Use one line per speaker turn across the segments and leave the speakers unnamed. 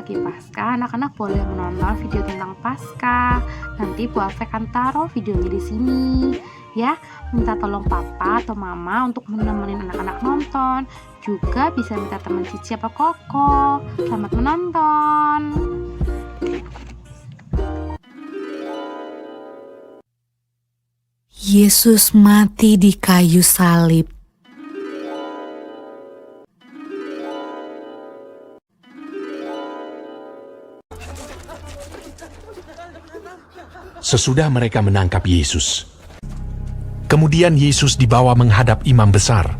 lagi Paskah, anak-anak boleh menonton video tentang Paskah. Nanti Bu Alve akan taruh videonya di sini. Ya, minta tolong papa atau mama untuk menemenin anak-anak nonton. Juga bisa minta teman Cici apa Koko. Selamat menonton.
Yesus mati di kayu salib.
Sesudah mereka menangkap Yesus, kemudian Yesus dibawa menghadap imam besar.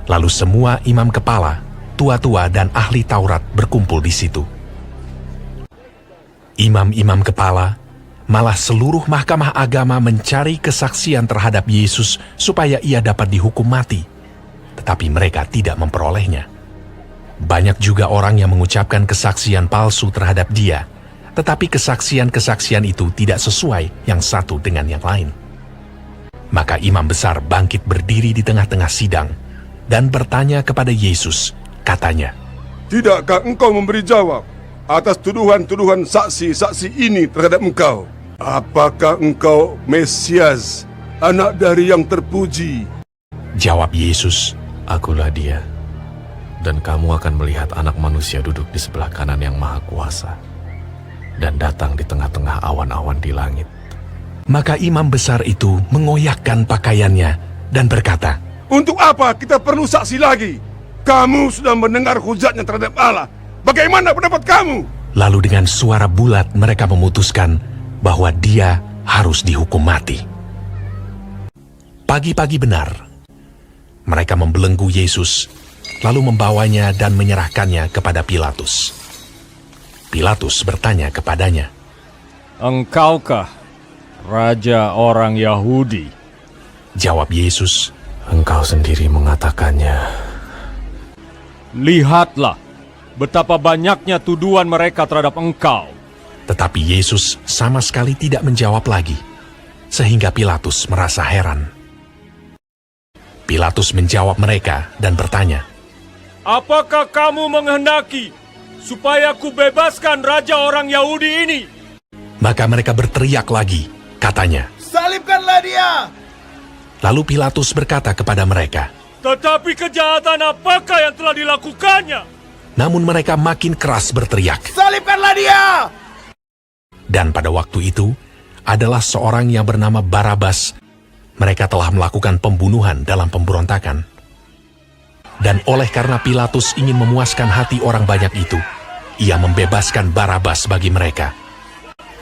Lalu semua imam kepala, tua-tua dan ahli Taurat berkumpul di situ. Imam-imam kepala, malah seluruh mahkamah agama mencari kesaksian terhadap Yesus supaya ia dapat dihukum mati. Tetapi mereka tidak memperolehnya. Banyak juga orang yang mengucapkan kesaksian palsu terhadap dia, tetapi kesaksian-kesaksian itu tidak sesuai yang satu dengan yang lain. Maka imam besar bangkit berdiri di tengah-tengah sidang dan bertanya kepada Yesus, katanya,
"Tidakkah engkau memberi jawab atas tuduhan-tuduhan saksi-saksi ini terhadap engkau? Apakah engkau Mesias, anak dari yang terpuji?"
Jawab Yesus,
"Akulah dia, dan kamu akan melihat anak manusia duduk di sebelah kanan yang maha kuasa, dan datang di tengah-tengah awan-awan di langit."
Maka imam besar itu mengoyakkan pakaiannya dan berkata,
"Untuk apa kita perlu saksi lagi? Kamu sudah mendengar hujatnya terhadap Allah. Bagaimana pendapat kamu?"
Lalu dengan suara bulat mereka memutuskan bahwa dia harus dihukum mati. Pagi-pagi benar, mereka membelenggu Yesus, lalu membawanya dan menyerahkannya kepada Pilatus. Pilatus bertanya kepadanya,
"Engkaukah Raja orang Yahudi?"
Jawab Yesus,
"Engkau sendiri mengatakannya."
"Lihatlah betapa banyaknya tuduhan mereka terhadap engkau."
Tetapi Yesus sama sekali tidak menjawab lagi, sehingga Pilatus merasa heran. Pilatus menjawab mereka dan bertanya,
"Apakah kamu menghendaki supaya ku bebaskan Raja orang Yahudi ini?"
Maka mereka berteriak lagi, katanya,
"Salibkanlah dia!"
Lalu Pilatus berkata kepada mereka,
"Tetapi kejahatan apakah yang telah dilakukannya?"
namun mereka makin keras berteriak.
"Salibkanlah dia!"
Dan pada waktu itu, adalah seorang yang bernama Barabas. Mereka telah melakukan pembunuhan dalam pemberontakan. Dan oleh karena Pilatus ingin memuaskan hati orang banyak itu, ia membebaskan Barabas bagi mereka.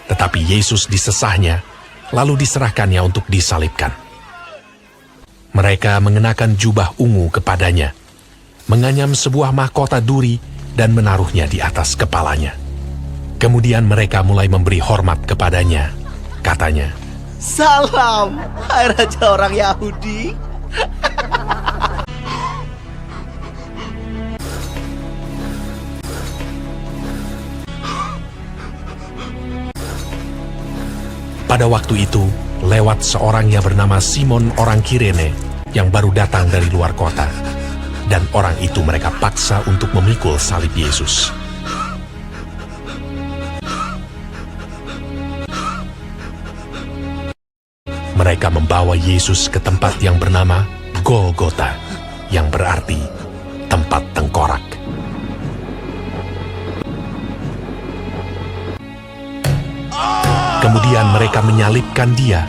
Tetapi Yesus disesahnya, lalu diserahkannya untuk disalibkan. Mereka mengenakan jubah ungu kepadanya, menganyam sebuah mahkota duri dan menaruhnya di atas kepalanya. Kemudian mereka mulai memberi hormat kepadanya. Katanya,
"Salam, hai Raja orang Yahudi."
pada waktu itu, lewat seorang yang bernama Simon orang Kirene yang baru datang dari luar kota. Dan orang itu mereka paksa untuk memikul salib Yesus. Mereka membawa Yesus ke tempat yang bernama Golgota, yang berarti tempat tengkorak. Kemudian mereka menyalibkan dia.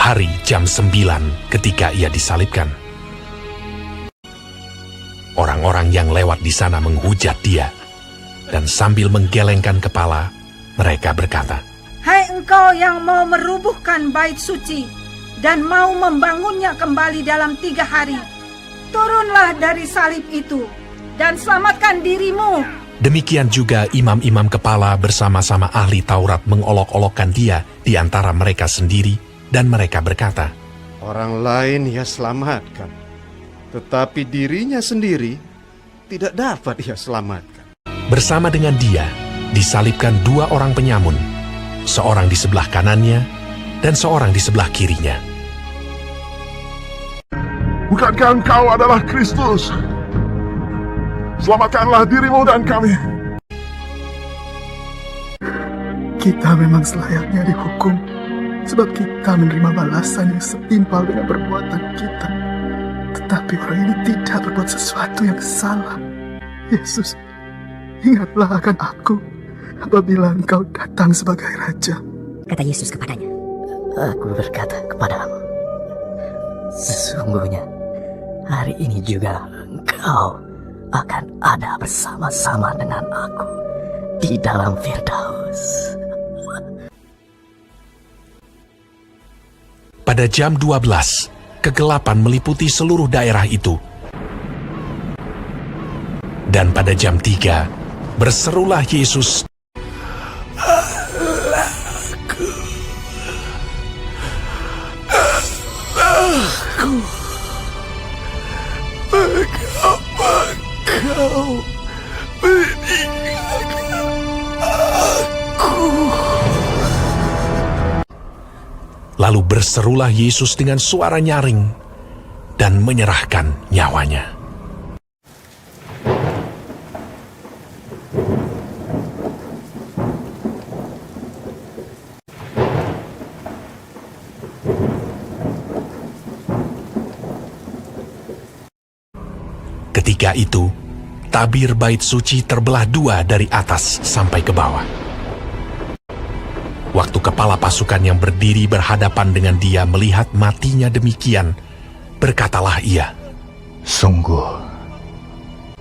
Hari jam 9 ketika ia disalibkan. Orang-orang yang lewat di sana menghujat dia, dan sambil menggelengkan kepala, mereka berkata,
"Hai engkau yang mau merubuhkan bait suci dan mau membangunnya kembali dalam 3 hari, turunlah dari salib itu dan selamatkan dirimu."
Demikian juga imam-imam kepala bersama-sama ahli Taurat mengolok-olokkan dia di antara mereka sendiri, dan mereka berkata,
"Orang lain ia selamatkan, tetapi dirinya sendiri tidak dapat ia selamatkan."
Bersama dengan dia disalibkan 2 orang penyamun, seorang di sebelah kanannya dan seorang di sebelah kirinya.
Bukankah engkau adalah Kristus? Selamatkanlah dirimu dan kami.
Kita memang selayaknya dihukum, sebab kita menerima balasan yang setimpal dengan perbuatan kita. Tetapi orang ini tidak berbuat sesuatu yang salah. Yesus, ingatlah akan aku apabila engkau datang sebagai Raja.
Kata Yesus kepadanya, Aku berkata kepadamu, sesungguhnya hari ini juga engkau akan ada bersama-sama dengan aku di dalam Firdaus.
Pada jam 12, kegelapan meliputi seluruh daerah itu. Dan pada jam 3, berserulah Yesus,
Mengapa kau meninggalkan aku?
Lalu berserulah Yesus dengan suara nyaring dan menyerahkan nyawanya. Ketika itu, tabir bait suci terbelah dua dari atas sampai ke bawah. Waktu kepala pasukan yang berdiri berhadapan dengan dia melihat matinya demikian, berkatalah ia,
Sungguh,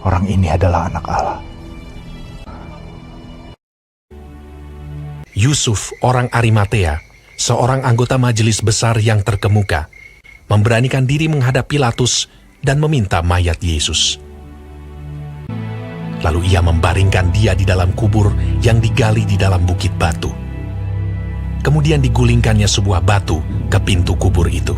orang ini adalah anak Allah.
Yusuf, orang Arimatea, seorang anggota majelis besar yang terkemuka, memberanikan diri menghadap Pilatus dan meminta mayat Yesus. Lalu ia membaringkan dia di dalam kubur yang digali di dalam bukit batu. Kemudian digulingkannya sebuah batu ke pintu kubur itu.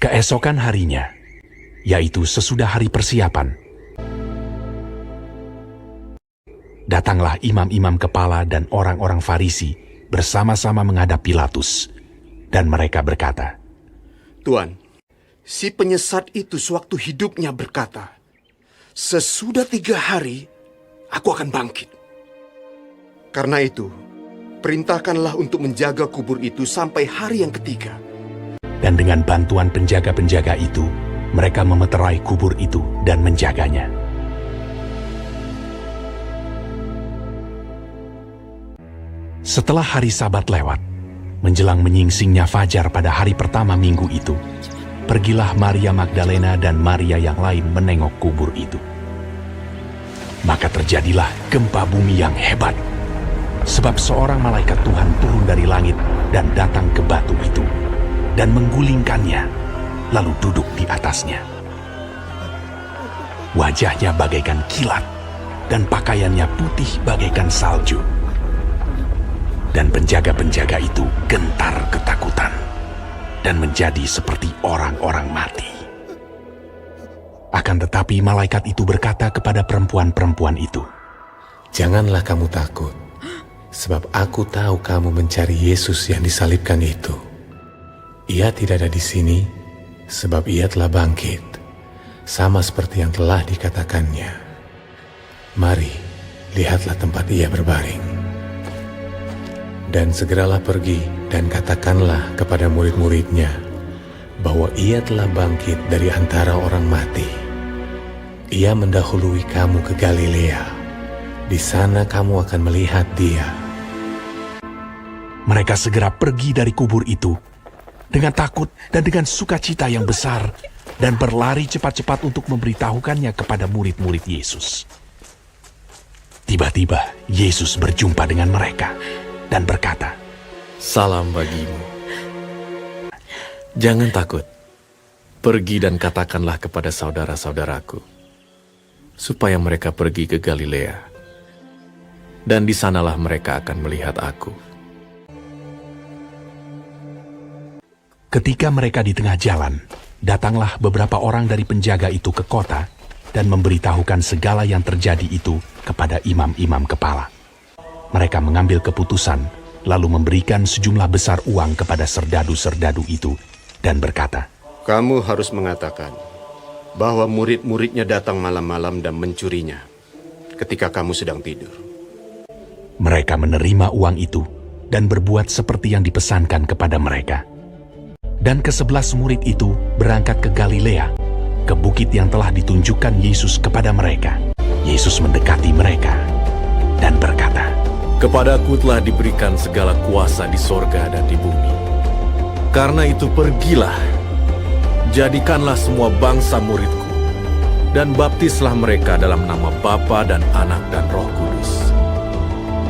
Keesokan harinya, yaitu sesudah hari persiapan, datanglah imam-imam kepala dan orang-orang Farisi bersama-sama menghadap Pilatus, dan mereka berkata,
Tuan, si penyesat itu sewaktu hidupnya berkata, sesudah 3 hari, aku akan bangkit. Karena itu, perintahkanlah untuk menjaga kubur itu sampai hari yang ketiga.
Dan dengan bantuan penjaga-penjaga itu, mereka memeterai kubur itu dan menjaganya. Setelah hari Sabat lewat, menjelang menyingsingnya fajar pada hari pertama minggu itu, pergilah Maria Magdalena dan Maria yang lain menengok kubur itu. Maka terjadilah gempa bumi yang hebat, sebab seorang malaikat Tuhan turun dari langit dan datang ke batu itu, dan menggulingkannya, lalu duduk di atasnya. Wajahnya bagaikan kilat, dan pakaiannya putih bagaikan salju. Dan penjaga-penjaga itu gentar ketakutan, dan menjadi seperti orang-orang mati. Akan tetapi malaikat itu berkata kepada perempuan-perempuan itu,
Janganlah kamu takut, sebab aku tahu kamu mencari Yesus yang disalibkan itu. Ia tidak ada di sini, sebab ia telah bangkit, sama seperti yang telah dikatakannya. Mari, lihatlah tempat ia berbaring. Dan segeralah pergi dan katakanlah kepada murid-muridnya, bahwa ia telah bangkit dari antara orang mati. Ia mendahului kamu ke Galilea. Di sana kamu akan melihat dia.
Mereka segera pergi dari kubur itu, dengan takut dan dengan sukacita yang besar, dan berlari cepat-cepat untuk memberitahukannya kepada murid-murid Yesus. Tiba-tiba Yesus berjumpa dengan mereka dan berkata,
Salam bagimu. Jangan takut. Pergi dan katakanlah kepada saudara-saudaraku, supaya mereka pergi ke Galilea, dan di sanalah mereka akan melihat aku.
Ketika mereka di tengah jalan, datanglah beberapa orang dari penjaga itu ke kota dan memberitahukan segala yang terjadi itu kepada imam-imam kepala. Mereka mengambil keputusan, lalu memberikan sejumlah besar uang kepada serdadu-serdadu itu dan berkata,
"Kamu harus mengatakan bahwa murid-muridnya datang malam-malam dan mencurinya ketika kamu sedang tidur."
Mereka menerima uang itu dan berbuat seperti yang dipesankan kepada mereka. Dan ke-11 murid itu berangkat ke Galilea, ke bukit yang telah ditunjukkan Yesus kepada mereka. Yesus mendekati mereka dan berkata,
"Kepadaku telah diberikan segala kuasa di sorga dan di bumi. Karena itu pergilah, jadikanlah semua bangsa muridku, dan baptislah mereka dalam nama Bapa dan Anak dan Roh Kudus.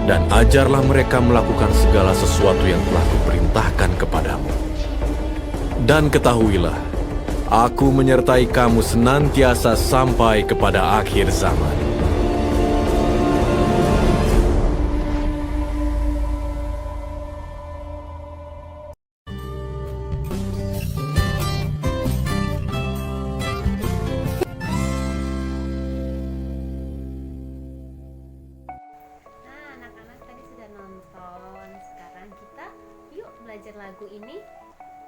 Dan ajarlah mereka melakukan segala sesuatu yang telah kuperintahkan kepadamu. Dan ketahuilah, aku menyertai kamu senantiasa sampai kepada akhir zaman."
Belajar lagu ini,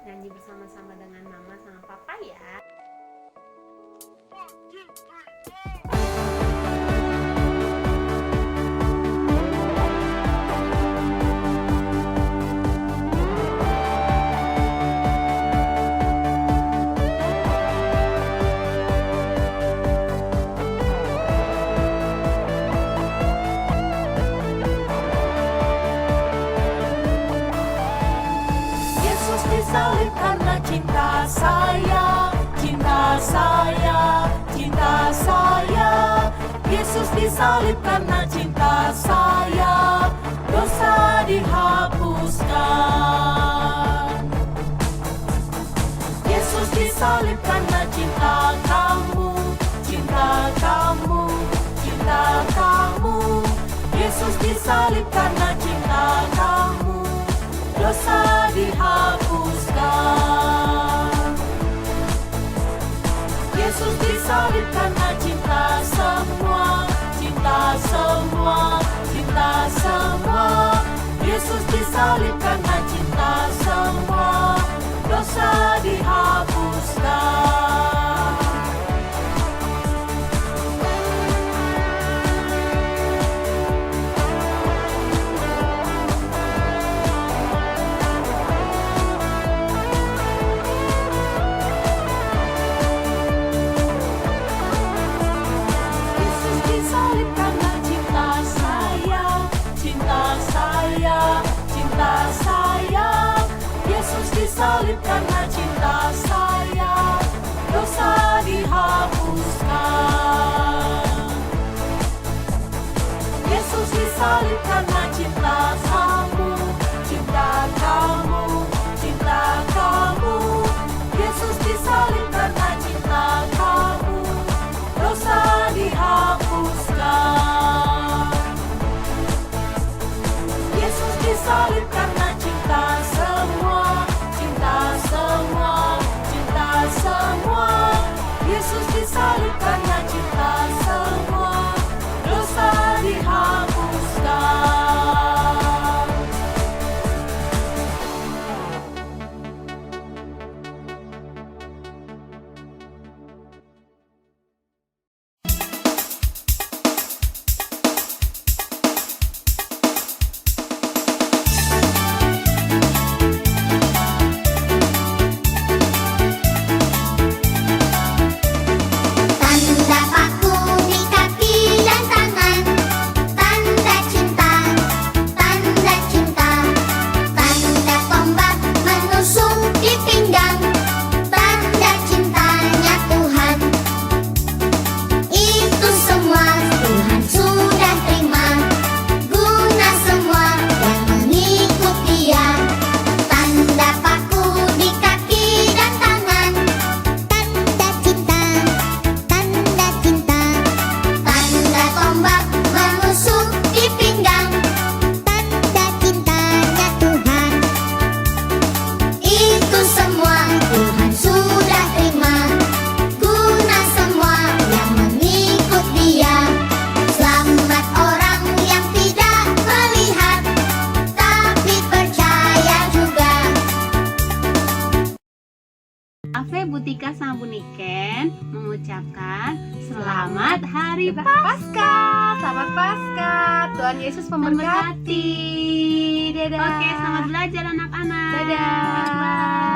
nyanyi bersama-sama dengan mama sama papa ya.
Disalib karena cinta saya, cinta saya, cinta saya. Yesus disalib karena cinta saya, dosa dihapuskan. Yesus disalib karena cinta kamu, cinta kamu, cinta kamu. Yesus disalib karena cinta kamu, dosa dihapuskan. Yesus disalib karena cinta semua, cinta semua, cinta semua. Yesus disalib karena cinta semua, dosa dihapuskan. Disalib karena cinta saya, dosa dihapuskan. Yesus disalib karena cinta kamu, cinta kamu, cinta kamu. Yesus disalib karena cinta kamu, dosa dihapuskan. Yesus disalib karena cinta semua, semua, cinta semua. Yesus disalib karena cinta semua, dosa dihapuskan.
dengan mengucapkan Selamat Hari Paskah. Selamat Paskah. Tuhan Yesus memberkati. Dadah. Oke, selamat belajar anak-anak. Dadah.